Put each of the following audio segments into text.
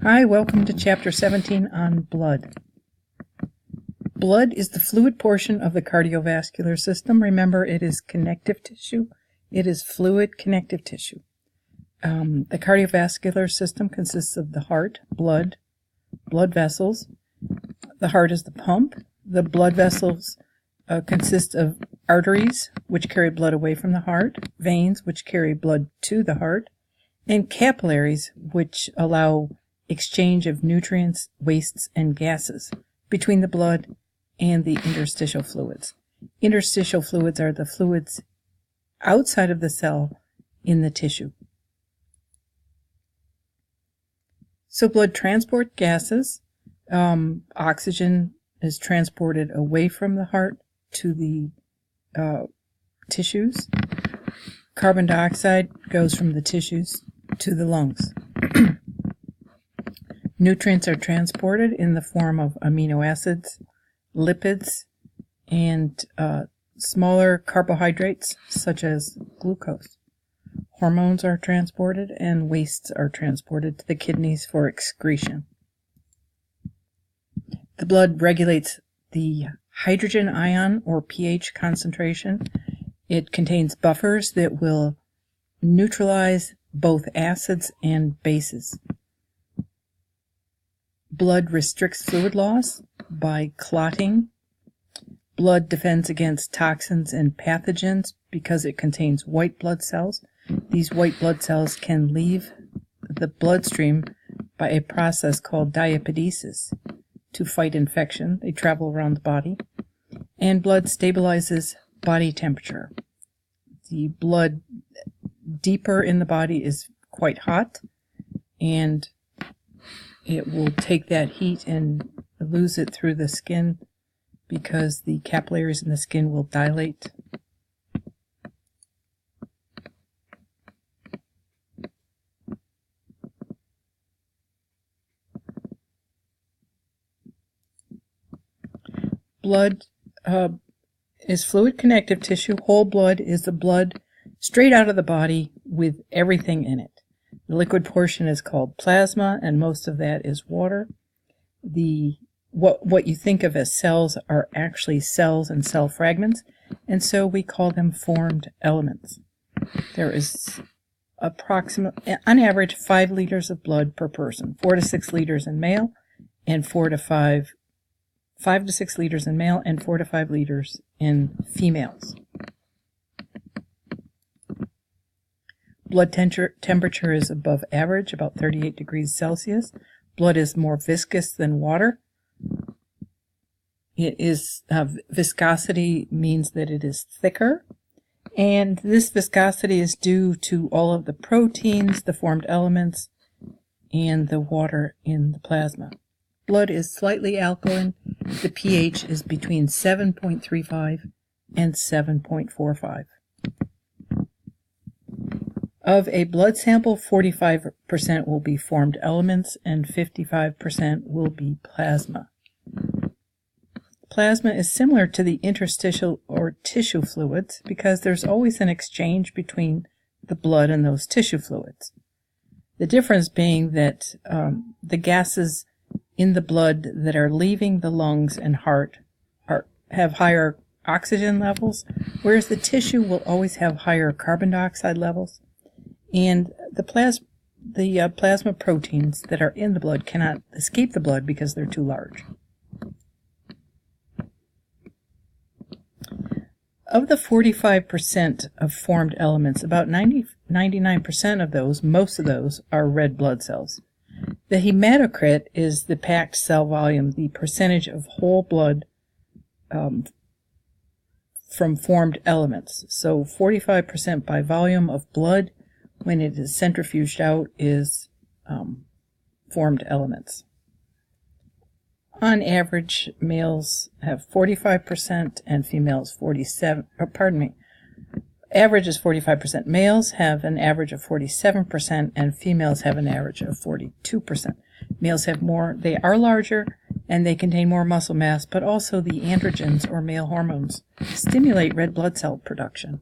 Hi, welcome to Chapter 17 on blood. Blood is the fluid portion of the cardiovascular system. Remember, it is connective tissue. It is fluid connective tissue. The cardiovascular system consists of the heart, blood vessels. The heart is the pump. The blood vessels consist of arteries, which carry blood away from the heart, veins, which carry blood to the heart, and capillaries, which allow exchange of nutrients, wastes, and gases between the blood and the interstitial fluids. Interstitial fluids are the fluids outside of the cell in the tissue. So blood transport gases. Oxygen is transported away from the heart to the tissues. Carbon dioxide goes from the tissues to the lungs. Nutrients are transported in the form of amino acids, lipids, and smaller carbohydrates such as glucose. Hormones are transported and wastes are transported to the kidneys for excretion. The blood regulates the hydrogen ion or pH concentration. It contains buffers that will neutralize both acids and bases. Blood restricts fluid loss by clotting. Blood defends against toxins and pathogens because it contains white blood cells. These white blood cells can leave the bloodstream by a process called diapedesis to fight infection. They travel around the body. And blood stabilizes body temperature. The blood deeper in the body is quite hot, and it will take that heat and lose it through the skin because the capillaries in the skin will dilate. Blood is fluid connective tissue. Whole blood is the blood straight out of the body with everything in it. The liquid portion is called plasma, and most of that is water. What you think of as cells are actually cells and cell fragments, and so we call them formed elements. There is approximately, on average, 5 liters of blood per person, 4 to 6 liters in male, and 5 to 6 liters in male, and 4 to 5 liters in females. Blood temperature is above average, about 38 degrees Celsius. Blood is more viscous than water. It is viscosity means that it is thicker, and this viscosity is due to all of the proteins, the formed elements, and the water in the plasma. Blood is slightly alkaline. The pH is between 7.35 and 7.45. Of a blood sample, 45% will be formed elements and 55% will be plasma. Plasma is similar to the interstitial or tissue fluids because there's always an exchange between the blood and those tissue fluids. The difference being that the gases in the blood that are leaving the lungs and heart have higher oxygen levels, whereas the tissue will always have higher carbon dioxide levels. And the plasma proteins that are in the blood cannot escape the blood because they're too large. Of the 45% of formed elements, about 99% of those, most of those, are red blood cells. The hematocrit is the packed cell volume, the percentage of whole blood from formed elements. So 45% by volume of blood when it is centrifuged out is formed elements. On average, males have 45% and females 47%. Average is 45%. Males have an average of 47% and females have an average of 42%. Males have more, they are larger and they contain more muscle mass, but also the androgens or male hormones stimulate red blood cell production.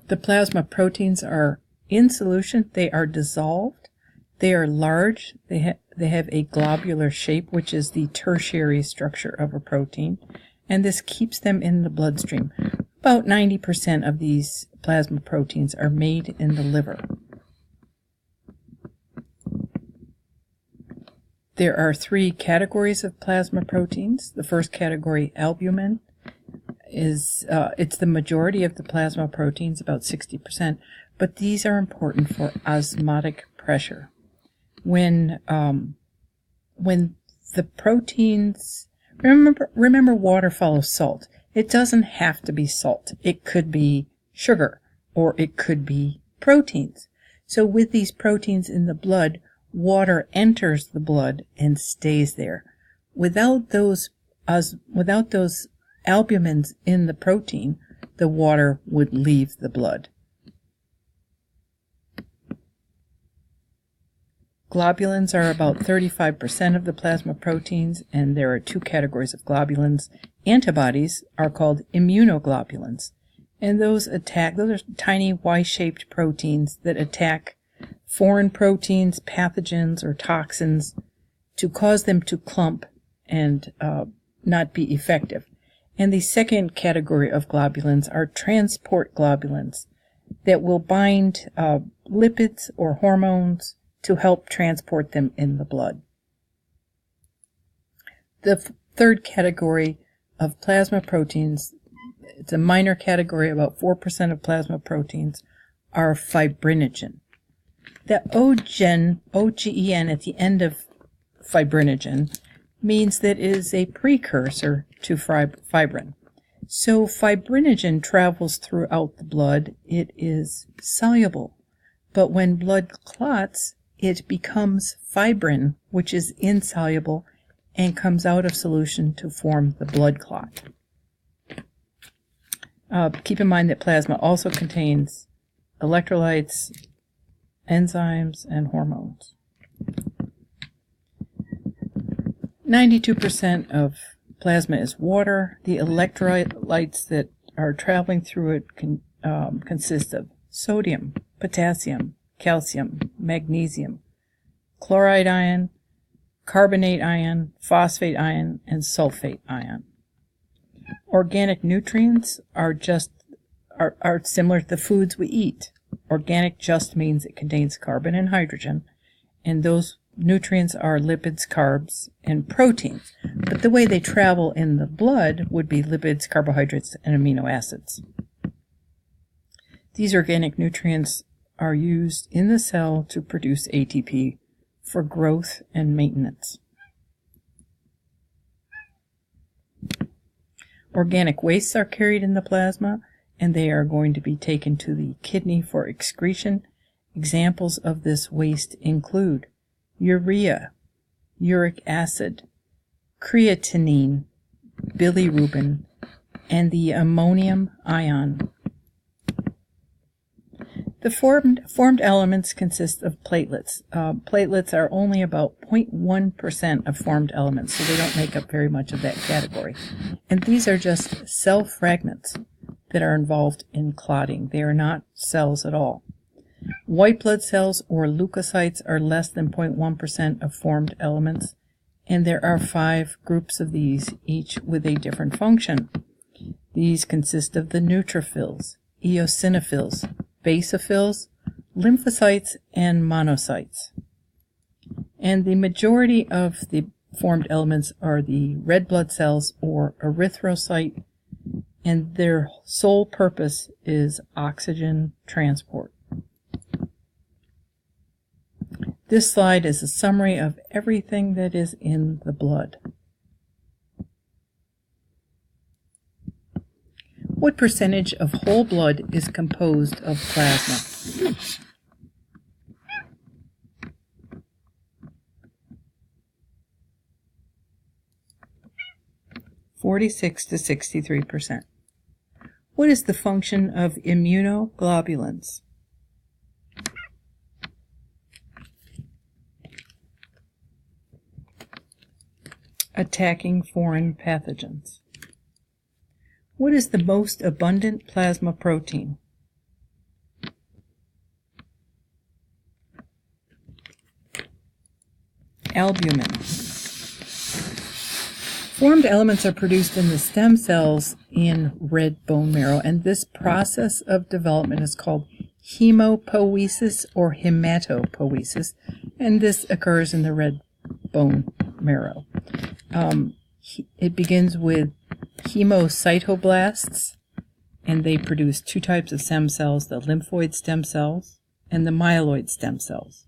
The plasma proteins are In solution, they are dissolved. They are large. They have a globular shape, which is the tertiary structure of a protein, and this keeps them in the bloodstream. About 90% of these plasma proteins are made in the liver. There are 3 categories of plasma proteins. The first category, albumin, is it's the majority of the plasma proteins, about 60%, but these are important for osmotic pressure. When the proteins, remember water follows salt. It doesn't have to be salt. It could be sugar, or it could be proteins. So with these proteins in the blood, water enters the blood and stays there. Without those albumins in the protein, the water would leave the blood. Globulins are about 35% of the plasma proteins, and there are 2 categories of globulins. Antibodies are called immunoglobulins, and those are tiny Y-shaped proteins that attack foreign proteins, pathogens, or toxins to cause them to clump and not be effective. And the second category of globulins are transport globulins that will bind lipids or hormones to help transport them in the blood. The third category of plasma proteins, it's a minor category, about 4% of plasma proteins, are fibrinogen. The O-G-E-N at the end of fibrinogen means that it is a precursor to fibrin. So fibrinogen travels throughout the blood. It is soluble, but when blood clots, it becomes fibrin, which is insoluble and comes out of solution to form the blood clot. Keep in mind that plasma also contains electrolytes, enzymes, and hormones. 92% of plasma is water. The electrolytes that are traveling through it consist of sodium, potassium, calcium, magnesium, chloride ion, carbonate ion, phosphate ion, and sulfate ion. Organic nutrients are similar to the foods we eat. Organic just means it contains carbon and hydrogen, and those nutrients are lipids, carbs, and proteins. But the way they travel in the blood would be lipids, carbohydrates, and amino acids. These organic nutrients are used in the cell to produce ATP for growth and maintenance. Organic wastes are carried in the plasma, and they are going to be taken to the kidney for excretion. Examples of this waste include urea, uric acid, creatinine, bilirubin, and the ammonium ion. The formed elements consist of platelets. Platelets are only about 0.1% of formed elements, so they don't make up very much of that category. And these are just cell fragments that are involved in clotting. They are not cells at all. White blood cells or leukocytes are less than 0.1% of formed elements, and there are 5 groups of these, each with a different function. These consist of the neutrophils, eosinophils, basophils, lymphocytes, and monocytes. And the majority of the formed elements are the red blood cells or erythrocyte, and their sole purpose is oxygen transport. This slide is a summary of everything that is in the blood. What percentage of whole blood is composed of plasma? (46 to 63%). What is the function of immunoglobulins? Attacking foreign pathogens. What is the most abundant plasma protein? albumin. Formed elements are produced in the stem cells in red bone marrow, and this process of development is called hemopoiesis or hematopoiesis, and this occurs in the red bone marrow. It begins with hemocytoblasts, and they produce two types of stem cells, the lymphoid stem cells and the myeloid stem cells.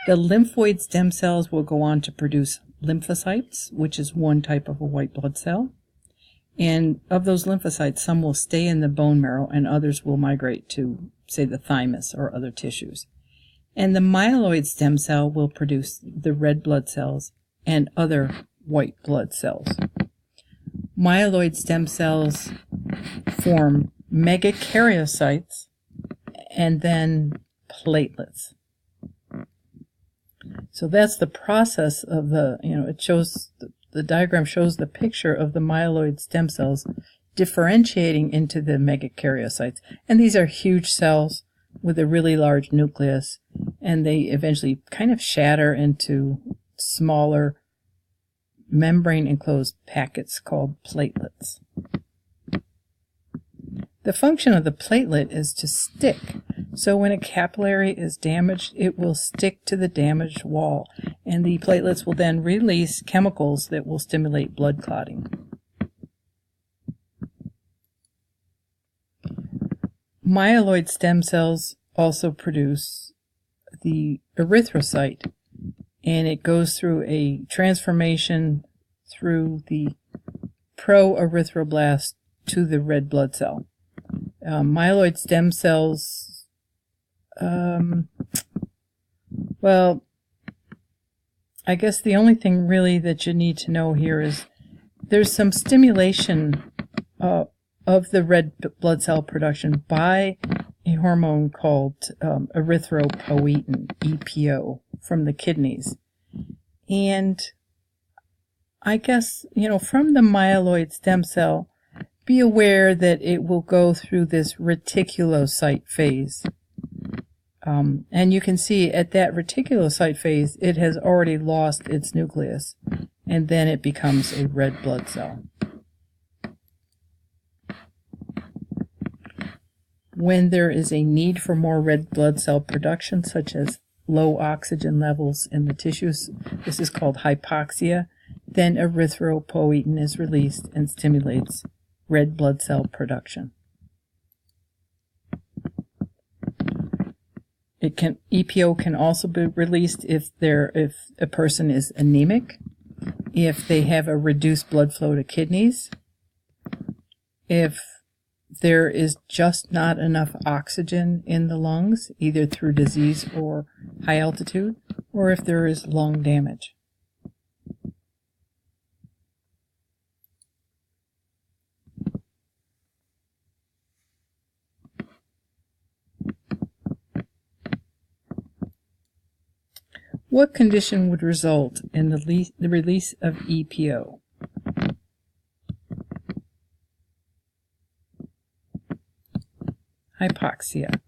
The lymphoid stem cells will go on to produce lymphocytes, which is one type of a white blood cell. And of those lymphocytes, some will stay in the bone marrow and others will migrate to, say, the thymus or other tissues. And the myeloid stem cell will produce the red blood cells and other white blood cells. Myeloid stem cells form megakaryocytes and then platelets. So that's the process of it shows, the diagram shows the picture of the myeloid stem cells differentiating into the megakaryocytes. And these are huge cells with a really large nucleus, and they eventually kind of shatter into smaller membrane-enclosed packets called platelets. The function of the platelet is to stick. So when a capillary is damaged, it will stick to the damaged wall, and the platelets will then release chemicals that will stimulate blood clotting. Myeloid stem cells also produce the erythrocyte, and it goes through a transformation through the proerythroblast to the red blood cell. Myeloid stem cells, well, I guess the only thing really that you need to know here is there's some stimulation of the red blood cell production by a hormone called erythropoietin, EPO, from the kidneys. And I guess, from the myeloid stem cell, be aware that it will go through this reticulocyte phase. And you can see at that reticulocyte phase, it has already lost its nucleus, and then it becomes a red blood cell. When there is a need for more red blood cell production, such as low oxygen levels in the tissues, this is called hypoxia, then erythropoietin is released and stimulates red blood cell production. EPO can also be released if a person is anemic, if they have a reduced blood flow to kidneys, if there is just not enough oxygen in the lungs, either through disease or high altitude, or if there is lung damage. What condition would result in the release of EPO? Hypoxia.